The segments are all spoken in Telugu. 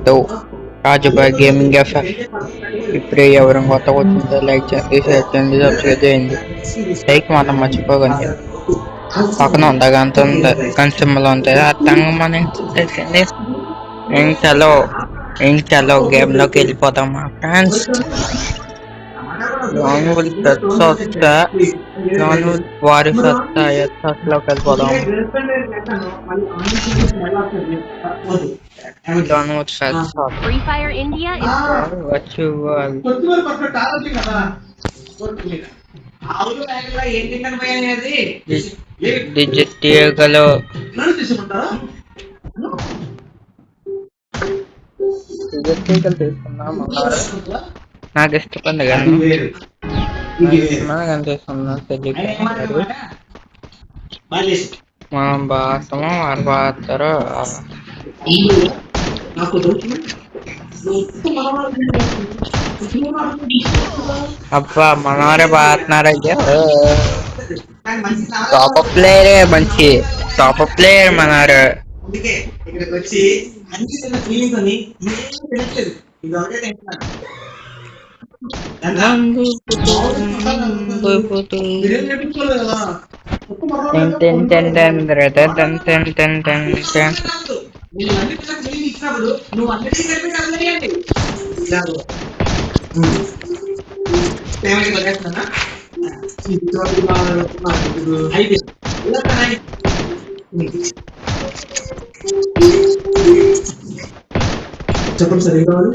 To Rajubhai gaming FF. ఇప్పుడే ఎవరు కొత్త వచ్చింటే లైక్ చేయండి, షేర్ చేయండి, సబ్స్క్రైబ్ చేయండి. లైక్ మాత్రం మర్చిపోకండి. పక్కన ఉందా గంట సింబల్ ఉంటుంది, ఆ మన ఇంకలో గేమ్ లోకి వెళ్ళిపోతాం మా ఫ్రెండ్స్. వారి సత్తా లోకి వెళ్ళిపోదాం. Free Fire India is digital తీసుకున్నాం. నాకు ఇష్టపడింది కానీ కనిపిస్తున్నా తెలియదు. మనం బాగుతామో వారు బాగుతారో. అబ్బా మనవారే బాగుతున్నారయ్యా. టాప్ ప్లేయరే, మంచి టాప్ ప్లేయర్ మనవారు. చెప్పండి సార్, ఏం కావాలి?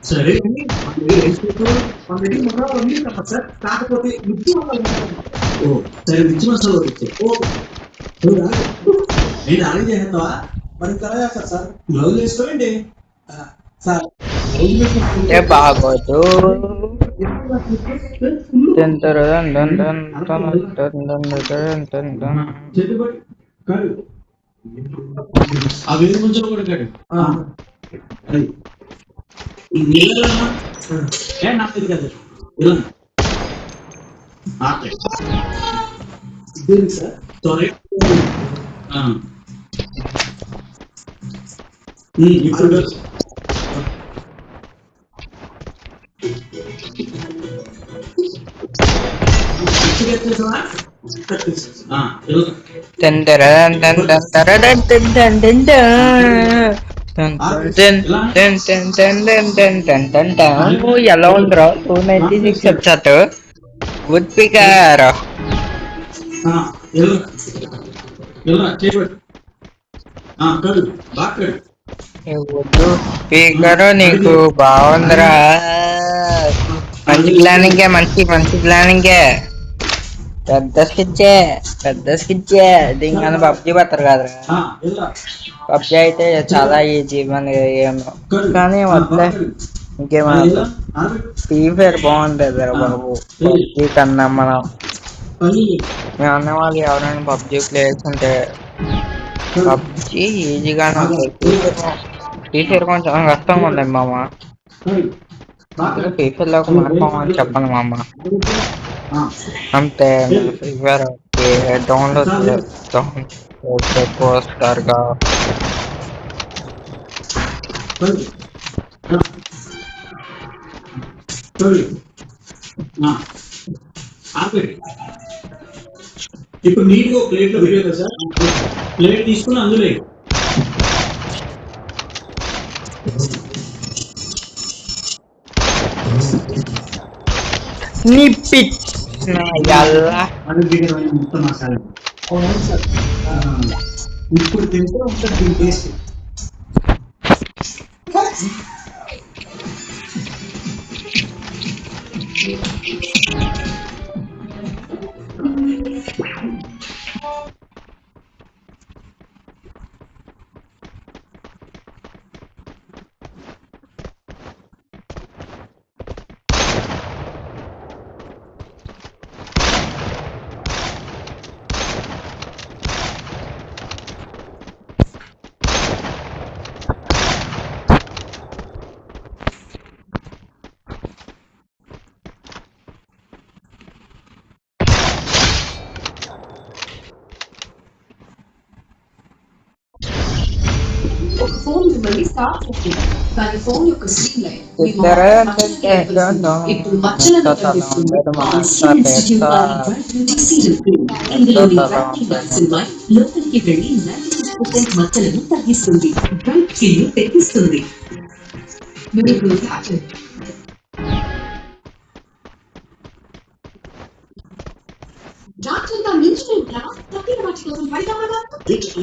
సరే కాకపోతే సరే మిర్చి మసాలా నేను ఆర్డర్ చేస్తావా? మరి ఎలా చేస్తారు సార్? గ్లౌజ్ వేసుకోండి సార్. బాగోదు. ఆ వేరు కొంచెం కూడా కాదు నాకు కదా సార్. త్వరగా ఇప్పుడు ఎలా ఉండరా 296 వచ్చాటు ఉత్పికారా స్పీకర్ నీకు బాగుందిరా. మంచి ప్లానింగే, మంచి ప్లానింగే. పెద్ద స్కిచ్చే దీనికన్నా పబ్జీ పడతారు కదరా. పబ్జీ అయితే చాలా ఈజీ మన గేమ్, కానీ వద్దులే ఇంకేం. ఫ్రీ ఫైర్ బాగుంటుంది రా బాబు పబ్జీ కన్నా. మనం అన్న వాళ్ళు ఎవరైనా పబ్జీ ప్లేయర్స్ ఉంటే పబ్జీ ఈజీగానే ఉంటుంది. ఫ్రీ ఫైర్ కొంచెం కష్టంగా ఉంది మామ. ఫ్రీ ఫైర్ లోకి మాట్లాడమని చెప్పండి మామ. అంతే ఫ్రీ ఫైర్ డౌన్లోడ్ వస్తారుగా. ఇప్పుడు నీట్గా ప్లేట్ లో పెట్టే కదా సార్. ప్లేట్ తీసుకుని అందులో మొత్తం మసాలా. అవును సార్, ఇప్పుడు తింటే ఉంటుంది దీని టేస్ట్. మళ్ళీ స్టార్ట్ అవుతుంది. కానీ ఫోన్ యొక్క స్క్రీన్ లైట్ ఇప్పుడు మచ్చలను కనిపిస్తుంది. ఇందులోని లోపలికి వెళ్ళి 96% మచ్చలను తగ్గిస్తుంది. బ్రైట్ స్కిన్ తెప్పిస్తుంది. డాక్టర్గా మించిపోయిందా? తప్పిన వాటి కోసం పడిదామా? కూడా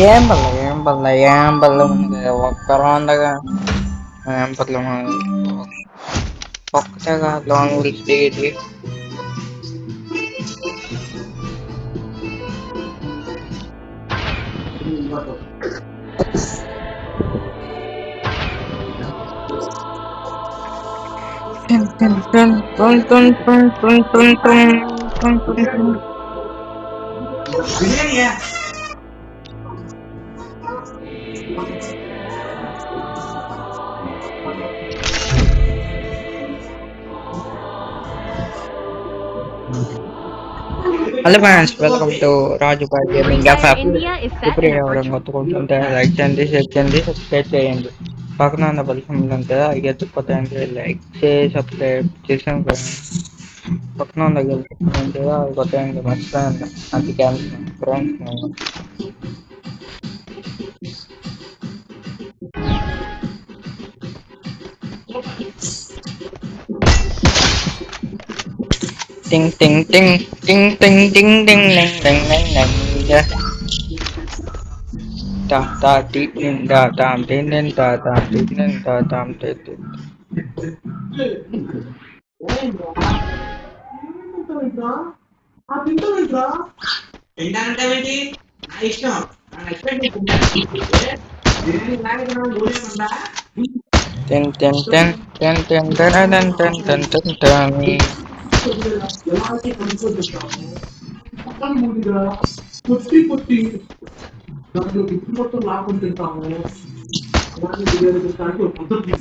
ఏం బల్ల ఉంది ఒక్కరు ఉండగా ఏం పర్లే ఒక్కటేగా లాంగ్ విల్స్ దిగేది hello friends, welcome to Rajubhai gaming FF. ఇప్పుడు ఎవరైనా కొట్టుకుంటుంటే లైక్ చేయండి, షేర్ చేయండి, సబ్స్క్రైబ్ చేయండి. పక్కన ఉన్న బెల్ సింబల్ ఉంటే అది ఎత్తుకుపోతాయండి. లైక్ చేసి సబ్స్క్రైబ్ చేసాను పక్కన ఉన్న గెల్ ఉంటే అది కొట్టాయండి. మర్చిపోయండి అందుకే friends. Ting ting ting ting ting ting ding ding ding ding ding da da di din da dam din din da dam din din da dam din din. Ten ten ten ten ten ten ten ten ten ten ten. కొట్టి దాంట్లో బిడ్డ మొత్తం లాభం తింటాము. పద్ధతి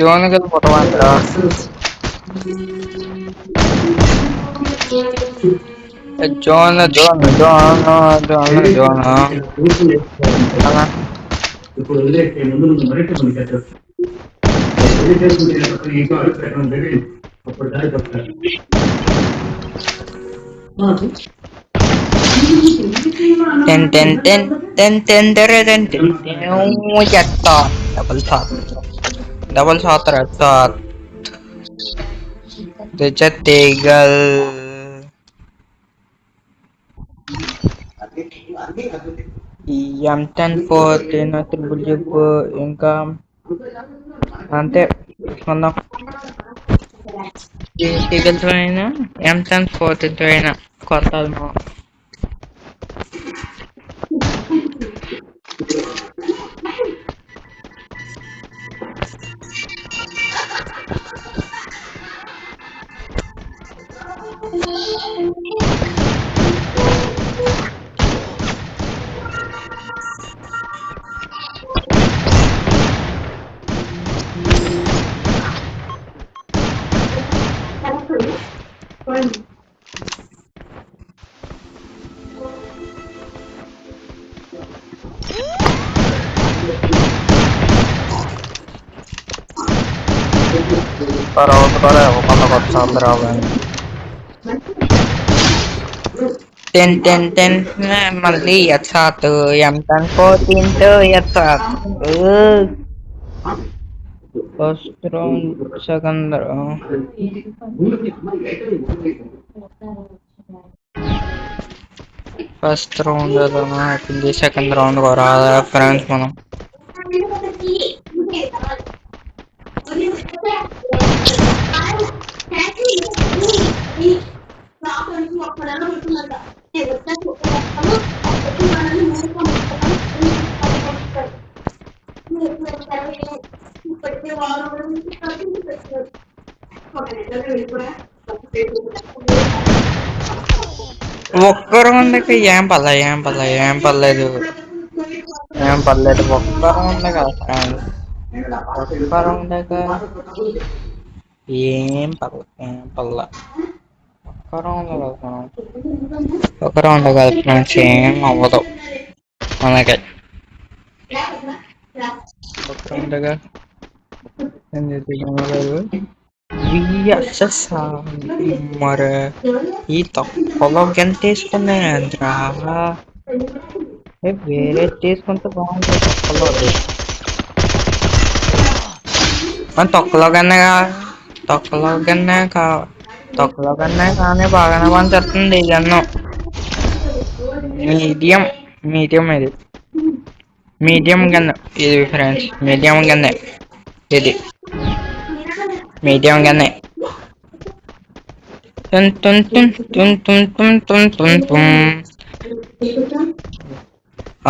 Jualan potongan John. ఇప్పుడు వదిలేస్తే ముందు ముందు మరింత మంది కట్టారు. ఇంకా అప్పుడు దారి చెప్తారు. Ten ten ten ten ten ten ten jatuh double shot shot Decat tegal M1014 terbujuk income nanti mana tegal trainer M1014 trainer kotal mau para ten melihat satu yang tanpa pintu ya satu postron second round first round adalah di second round orang friends mana ఒక్కరు ఉండక ఏం పర్లేదు ఒక్కరు ఉంది కదా ఫ్రెండ్స్. ఒక్కరు ఉండక ఏం పర్లే ఒక్కరు ఉండగల ఫ్రెండ్స్ ఏం అవ్వదు మనకి. ఒక్కరు ఉండగా మరి ఈ తక్కువలో గంటేసుకున్నాయంట్రా. వేరే తీసుకుంటే బాగుంటుంది తొక్కలో. తొక్కలో కన్నా కానీ బాగానే పనిచేస్తుంది ఈ గన్ను. మీడియం గన్ను ఇది ఫ్రెండ్స్. మీడియం గన్నే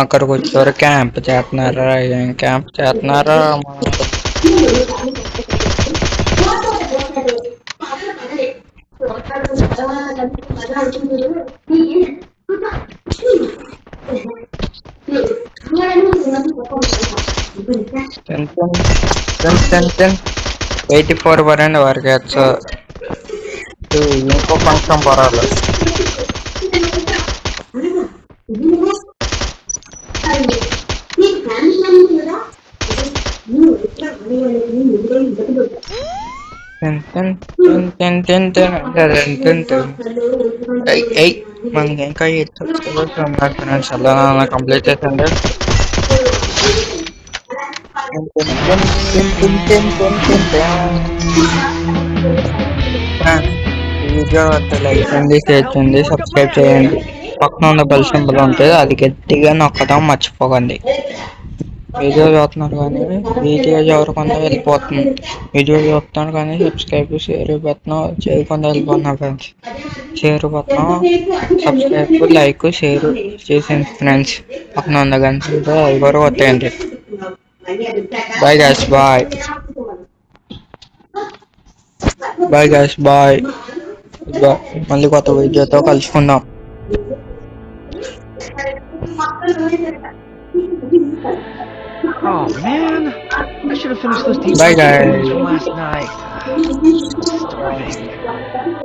అక్కడికి వచ్చారు క్యాంప్ చేస్తున్నారా? ఏం క్యాంప్ చేస్తున్నారా? $84 వరకు వచ్చు. ఇంకో కొంచెం పర్వాలేదు. మనకి ఇంకా చాలా కంప్లీట్ చేసండి. వీడియో లైక్ చేయండి, షేర్ చేయండి, సబ్స్క్రైబ్ చేయండి. పక్కన ఉన్న బెల్ సింబల్ ఉంటుంది, అది గట్టిగా నొక్కడం మర్చిపోకండి. వీడియో చూస్తున్నారు కానీ వీడియో ఎవరికొంత వెళ్ళిపోతుంది. వీడియో చూస్తున్నాను కానీ సబ్స్క్రైబ్ షేర్ బటన్ చేయకుండా వెళ్ళిపోతున్నా friends. Share button subscribe like share చేసింది ఫ్రెండ్స్. పక్కన ఉన్న గంట అది కూడా కొట్టేయండి. Bye guys, bye. మళ్ళీ కొత్త వీడియోతో కలుసుకుందాం. Oh man, I should have finished those deep Bye, guys. from last night. Starving.